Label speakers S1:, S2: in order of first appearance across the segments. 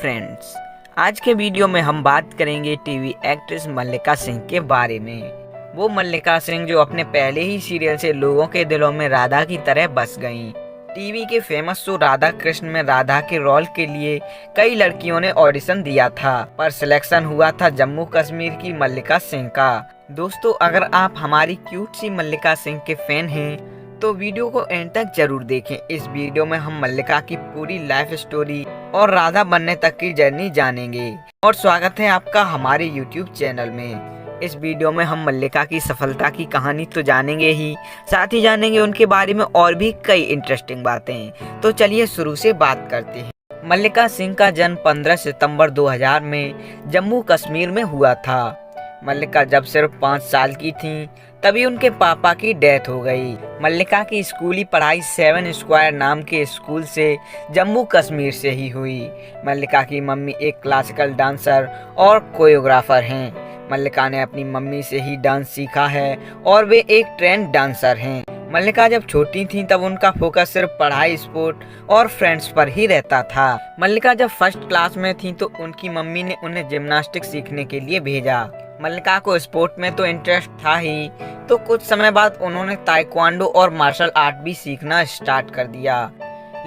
S1: Friends, आज के video में हम बात करेंगे टीवी एक्ट्रेस मल्लिका सिंह के बारे में। वो मल्लिका सिंह जो अपने पहले ही सीरियल से लोगों के दिलों में राधा की तरह बस गईं। टीवी के फेमस शो राधा कृष्ण में राधा के रोल के लिए कई लड़कियों ने ऑडिशन दिया था, पर सिलेक्शन हुआ था जम्मू कश्मीर की मल्लिका सिंह का। दोस्तों, अगर आप हमारी क्यूट सी मल्लिका सिंह के फैन हैं तो वीडियो को एंड तक जरूर देखें। इस वीडियो में हम मल्लिका की पूरी लाइफ स्टोरी और राधा बनने तक की जर्नी जानेंगे। और स्वागत है आपका हमारे YouTube चैनल में। इस वीडियो में हम मल्लिका की सफलता की कहानी तो जानेंगे ही, साथ ही जानेंगे उनके बारे में और भी कई इंटरेस्टिंग बातें। तो चलिए शुरू से बात करते हैं। मल्लिका सिंह का जन्म 15 सितंबर 2000 में जम्मू कश्मीर में हुआ था। मल्लिका जब सिर्फ 5 साल की थीं, तभी उनके पापा की डेथ हो गई। मल्लिका की स्कूली पढ़ाई 7 स्क्वायर नाम के स्कूल से जम्मू कश्मीर से ही हुई। मल्लिका की मम्मी एक क्लासिकल डांसर और कोरियोग्राफर हैं। मल्लिका ने अपनी मम्मी से ही डांस सीखा है और वे एक ट्रेंड डांसर हैं। मल्लिका जब छोटी थीं तब उनका फोकस सिर्फ पढ़ाई, स्पोर्ट और फ्रेंड्स पर ही रहता था। मल्लिका जब फर्स्ट क्लास में थीं तो उनकी मम्मी ने उन्हें जिम्नास्टिक सीखने के लिए भेजा। मल्लिका को स्पोर्ट में तो इंटरेस्ट था ही, तो कुछ समय बाद उन्होंने ताइक्वांडो और मार्शल आर्ट भी सीखना स्टार्ट कर दिया।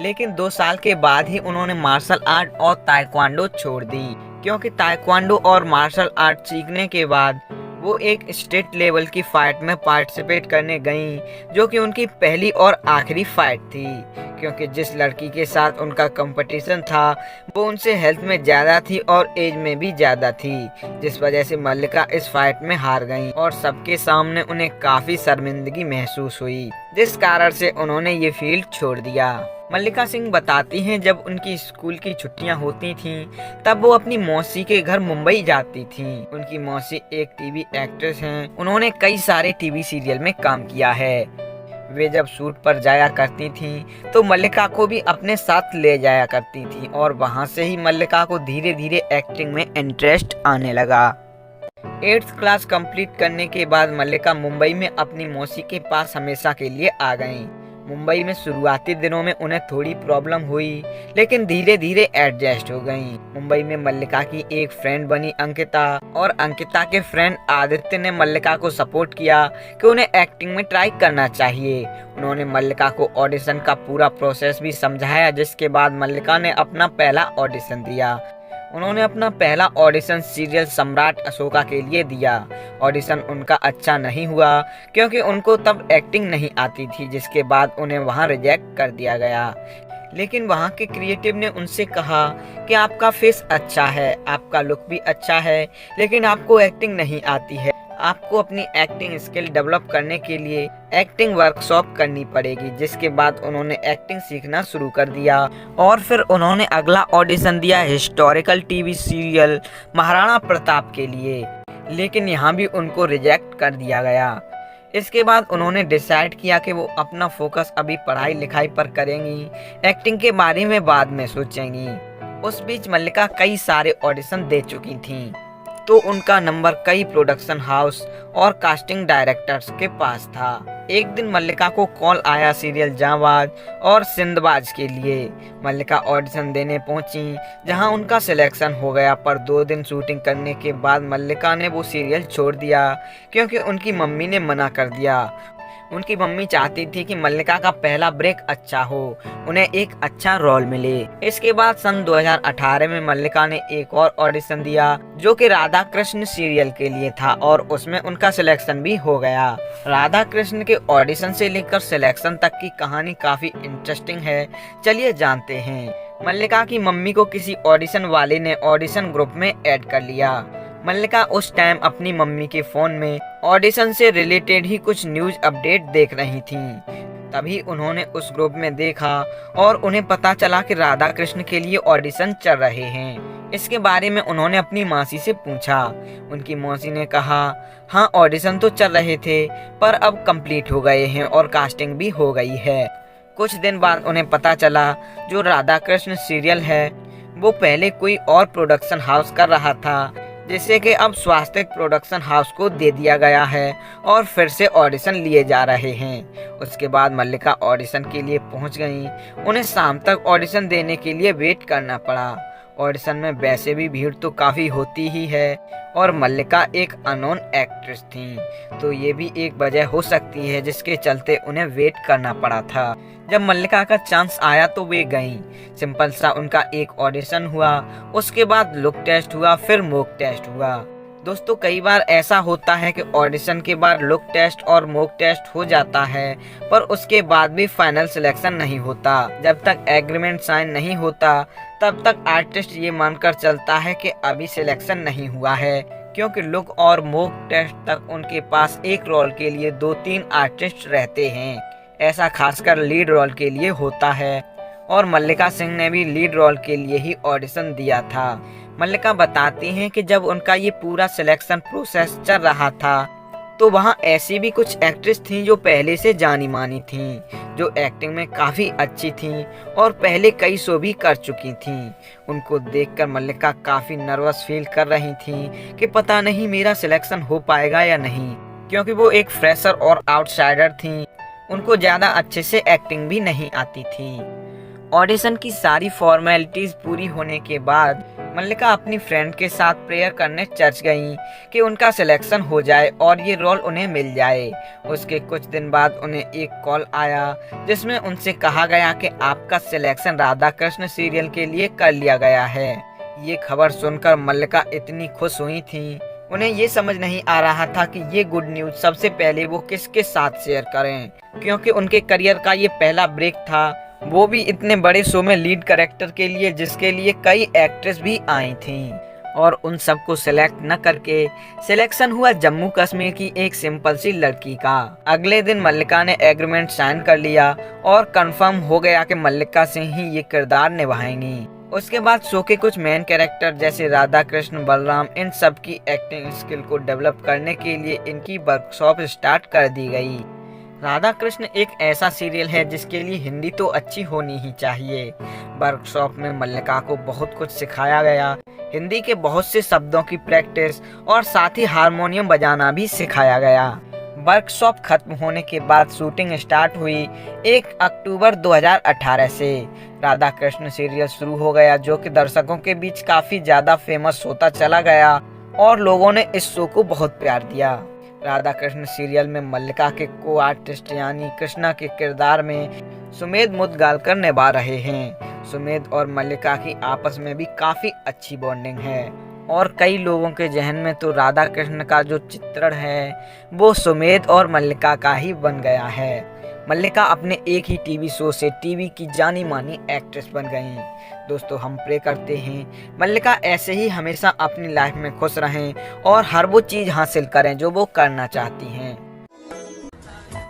S1: लेकिन 2 साल के बाद ही उन्होंने मार्शल आर्ट और ताइक्वांडो छोड़ दी, क्योंकि ताइक्वांडो और मार्शल आर्ट सीखने के बाद वो एक स्टेट लेवल की फाइट में पार्टिसिपेट करने गईं, जो कि उनकी पहली और आखिरी फाइट थी, क्योंकि जिस लड़की के साथ उनका कंपटीशन था वो उनसे हेल्थ में ज़्यादा थी और एज में भी ज़्यादा थी, जिस वजह से मल्लिका इस फाइट में हार गईं और सबके सामने उन्हें काफ़ी शर्मिंदगी महसूस हुई, जिस कारण से उन्होंने ये फील्ड छोड़ दिया। मल्लिका सिंह बताती हैं, जब उनकी स्कूल की छुट्टियां होती थीं तब वो अपनी मौसी के घर मुंबई जाती थीं। उनकी मौसी एक टीवी एक्ट्रेस हैं। उन्होंने कई सारे टीवी सीरियल में काम किया है। वे जब शूट पर जाया करती थीं तो मल्लिका को भी अपने साथ ले जाया करती थीं और वहां से ही मल्लिका को धीरे धीरे एक्टिंग में इंटरेस्ट आने लगा। 8th क्लास कंप्लीट करने के बाद मल्लिका मुंबई में अपनी मौसी के पास हमेशा के लिए आ गईं। मुंबई में शुरुआती दिनों में उन्हें थोड़ी प्रॉब्लम हुई, लेकिन धीरे धीरे एडजस्ट हो गईं। मुंबई में मल्लिका की एक फ्रेंड बनी अंकिता, और अंकिता के फ्रेंड आदित्य ने मल्लिका को सपोर्ट किया कि उन्हें एक्टिंग में ट्राई करना चाहिए। उन्होंने मल्लिका को ऑडिशन का पूरा प्रोसेस भी समझाया, जिसके बाद मल्लिका ने अपना पहला ऑडिशन दिया। उन्होंने अपना पहला ऑडिशन सीरियल सम्राट अशोका के लिए दिया। ऑडिशन उनका अच्छा नहीं हुआ, क्योंकि उनको तब एक्टिंग नहीं आती थी, जिसके बाद उन्हें वहां रिजेक्ट कर दिया गया। लेकिन वहां के क्रिएटिव ने उनसे कहा कि आपका फेस अच्छा है, आपका लुक भी अच्छा है, लेकिन आपको एक्टिंग नहीं आती है। आपको अपनी एक्टिंग स्किल डेवलप करने के लिए एक्टिंग वर्कशॉप करनी पड़ेगी। जिसके बाद उन्होंने एक्टिंग सीखना शुरू कर दिया और फिर उन्होंने अगला ऑडिशन दिया historical TV serial Maharana Pratap के लिए, लेकिन यहाँ भी उनको रिजेक्ट कर दिया गया। इसके बाद उन्होंने डिसाइड किया कि वो अपना फोकस अभी पढ़ाई लिखाई पर करेंगी, एक्टिंग के बारे में बाद में सोचेंगी। उस बीच मल्लिका कई सारे ऑडिशन दे चुकी थीं, तो उनका नंबर कई प्रोडक्शन हाउस और कास्टिंग डायरेक्टर्स के पास था। एक दिन मल्लिका को कॉल आया सीरियल जांबाज और सिंदबाज के लिए। मल्लिका ऑडिशन देने पहुंची, जहां उनका सिलेक्शन हो गया, पर 2 दिन शूटिंग करने के बाद मल्लिका ने वो सीरियल छोड़ दिया, क्योंकि उनकी मम्मी ने मना कर दिया। उनकी मम्मी चाहती थी कि मल्लिका का पहला ब्रेक अच्छा हो, उन्हें एक अच्छा रोल मिले। इसके बाद सन 2018 में मल्लिका ने एक और ऑडिशन दिया, जो कि राधा कृष्ण सीरियल के लिए था, और उसमें उनका सिलेक्शन भी हो गया। राधा कृष्ण के ऑडिशन से लेकर सिलेक्शन तक की कहानी काफी इंटरेस्टिंग है। चलिए जानते हैं। मल्लिका की मम्मी को किसी ऑडिशन वाले ने ऑडिशन ग्रुप में ऐड कर लिया। मल्लिका उस टाइम अपनी मम्मी के फोन में ऑडिशन से रिलेटेड ही कुछ न्यूज अपडेट देख रही थीं। तभी उन्होंने उस ग्रुप में देखा और उन्हें पता चला कि राधा कृष्ण के लिए ऑडिशन चल रहे हैं। इसके बारे में उन्होंने अपनी मासी से पूछा। उनकी मौसी ने कहा, हाँ ऑडिशन तो चल रहे थे, पर अब कंप्लीट हो गए हैं और कास्टिंग भी हो गई है। कुछ दिन बाद उन्हें पता चला जो राधा कृष्ण सीरियल है वो पहले कोई और प्रोडक्शन हाउस कर रहा था, जिससे कि अब स्वास्तिक प्रोडक्शन हाउस को दे दिया गया है और फिर से ऑडिशन लिए जा रहे हैं। उसके बाद मल्लिका ऑडिशन के लिए पहुंच गईं। उन्हें शाम तक ऑडिशन देने के लिए वेट करना पड़ा ऑडिशन में वैसे भी भीड़ तो काफ़ी होती ही है और मल्लिका एक अननोन एक्ट्रेस थी, तो ये भी एक वजह हो सकती है जिसके चलते उन्हें वेट करना पड़ा था। जब मल्लिका का चांस आया तो वे गईं। सिंपल सा उनका एक ऑडिशन हुआ, उसके बाद लुक टेस्ट हुआ, फिर मॉक टेस्ट हुआ। दोस्तों कई बार ऐसा होता है कि ऑडिशन के बाद लुक टेस्ट और मॉक टेस्ट हो जाता है, पर उसके बाद भी फाइनल सिलेक्शन नहीं होता। जब तक एग्रीमेंट साइन नहीं होता तब तक आर्टिस्ट ये मानकर चलता है कि अभी सिलेक्शन नहीं हुआ है, क्योंकि लुक और मॉक टेस्ट तक उनके पास एक रोल के लिए 2-3 आर्टिस्ट रहते हैं। ऐसा खासकर लीड रोल के लिए होता है और मल्लिका सिंह ने भी लीड रोल के लिए ही ऑडिशन दिया था। मल्लिका बताती हैं कि जब उनका ये पूरा सिलेक्शन प्रोसेस चल रहा था तो वहाँ ऐसी भी कुछ एक्ट्रेस थीं जो पहले से जानी मानी थीं, जो एक्टिंग में काफ़ी अच्छी थीं और पहले कई शो भी कर चुकी थीं। उनको देखकर मल्लिका काफ़ी नर्वस फील कर रही थीं कि पता नहीं मेरा सिलेक्शन हो पाएगा या नहीं, क्योंकि वो एक फ्रेशर और आउटसाइडर थीं। उनको ज़्यादा अच्छे से एक्टिंग भी नहीं आती थी। ऑडिशन की सारी फॉर्मेलिटीज़ पूरी होने के बाद मल्लिका अपनी फ्रेंड के साथ प्रेयर करने चर्च गईं कि उनका सिलेक्शन हो जाए और ये रोल उन्हें मिल जाए। उसके कुछ दिन बाद उन्हें एक कॉल आया जिसमें उनसे कहा गया कि आपका सिलेक्शन राधा कृष्ण सीरियल के लिए कर लिया गया है। ये खबर सुनकर मल्लिका इतनी खुश हुई थी, उन्हें ये समझ नहीं आ रहा था कि ये गुड न्यूज़ सबसे पहले वो किसके साथ शेयर करें, क्योंकि उनके करियर का ये पहला ब्रेक था, वो भी इतने बड़े शो में लीड कैरेक्टर के लिए जिसके लिए कई एक्ट्रेस भी आई थीं। और उन सबको सिलेक्ट न करके सिलेक्शन हुआ जम्मू कश्मीर की एक सिंपल सी लड़की का। अगले दिन मल्लिका ने एग्रीमेंट साइन कर लिया और कंफर्म हो गया कि मल्लिका सिंह ही ये किरदार निभाएंगी। उसके बाद शो के कुछ मेन कैरेक्टर जैसे राधा कृष्ण, बलराम, इन सब की एक्टिंग स्किल को डेवलप करने के लिए इनकी वर्कशॉप स्टार्ट कर दी गई। राधा कृष्ण एक ऐसा सीरियल है जिसके लिए हिंदी तो अच्छी होनी ही चाहिए। वर्कशॉप में मल्लिका को बहुत कुछ सिखाया गया, हिंदी के बहुत से शब्दों की प्रैक्टिस और साथ ही हारमोनियम बजाना भी सिखाया गया। वर्कशॉप खत्म होने के बाद शूटिंग स्टार्ट हुई 1 अक्टूबर 2018 से। राधा कृष्ण सीरियल शुरू हो गया जो कि दर्शकों के बीच काफ़ी ज़्यादा फेमस होता चला गया और लोगों ने इस शो को बहुत प्यार दिया। राधा कृष्ण सीरियल में मल्लिका के को आर्टिस्ट यानी कृष्णा के किरदार में सुमेध मुदगालकर निभा रहे हैं। सुमेध और मल्लिका की आपस में भी काफ़ी अच्छी बॉन्डिंग है और कई लोगों के जहन में तो राधा कृष्ण का जो चित्रण है वो सुमेध और मल्लिका का ही बन गया है। मल्लिका अपने एक ही टीवी शो से टीवी की जानी मानी एक्ट्रेस बन गई। दोस्तों हम प्रे करते हैं मल्लिका ऐसे ही हमेशा अपनी लाइफ में खुश रहें और हर वो चीज़ हासिल करें जो वो करना चाहती हैं।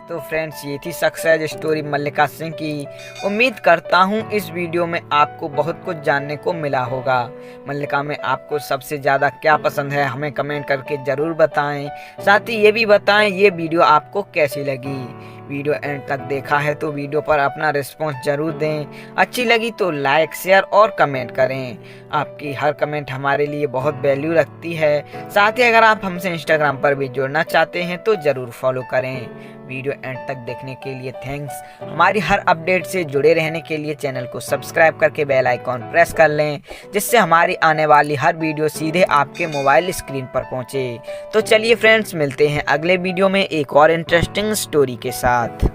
S1: तो फ्रेंड्स ये थी सक्सेस स्टोरी मल्लिका सिंह की। उम्मीद करता हूँ इस वीडियो में आपको बहुत कुछ जानने को मिला होगा। मल्लिका में आपको सबसे ज़्यादा क्या पसंद है हमें कमेंट करके ज़रूर बताएं। साथ ही ये भी बताएं ये वीडियो आपको कैसी लगी। वीडियो एंड तक देखा है तो वीडियो पर अपना रिस्पॉन्स ज़रूर दें। अच्छी लगी तो लाइक, शेयर और कमेंट करें। आपकी हर कमेंट हमारे लिए बहुत वैल्यू रखती है। साथ ही अगर आप हमसे इंस्टाग्राम पर भी जुड़ना चाहते हैं तो ज़रूर फॉलो करें। वीडियो एंड तक देखने के लिए थैंक्स। हमारी हर अपडेट से जुड़े रहने के लिए चैनल को सब्सक्राइब करके बेल आइकॉन प्रेस कर लें, जिससे हमारी आने वाली हर वीडियो सीधे आपके मोबाइल स्क्रीन पर पहुंचे। तो चलिए फ्रेंड्स मिलते हैं अगले वीडियो में एक और इंटरेस्टिंग स्टोरी के साथ।